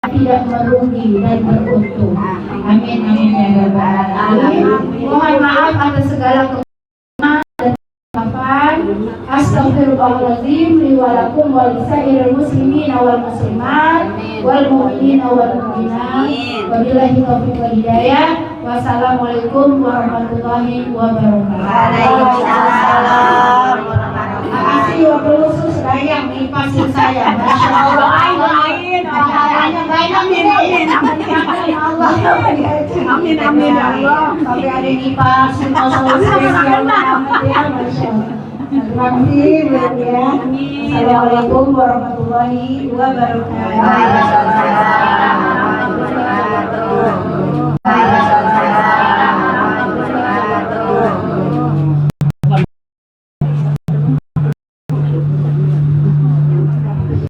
B: tidak merugi dan beruntung. Amin amin ya rabbal alamin. Mohon maaf atas segala kekurangan dan kesalahan. Astagfirullahaladzim li wa lakum wa lisairil muslimin wal muslimat wal mu'minin wal mu'minat. Wabillahi taufiq wal hidayah. Wassalamualaikum warahmatullahi wabarakatuh.
C: Waalaikumsalam.
B: Makasih wakil khusus Dayang nipasin saya. Masya Allah. Pahalanya banyak nih. Allah.
C: Amin amin ya Allah.
B: Sampai ada nipasin spesial banget ya. Masya Allah. Terima kasih ya. Assalamualaikum warahmatullahi wabarakatuh.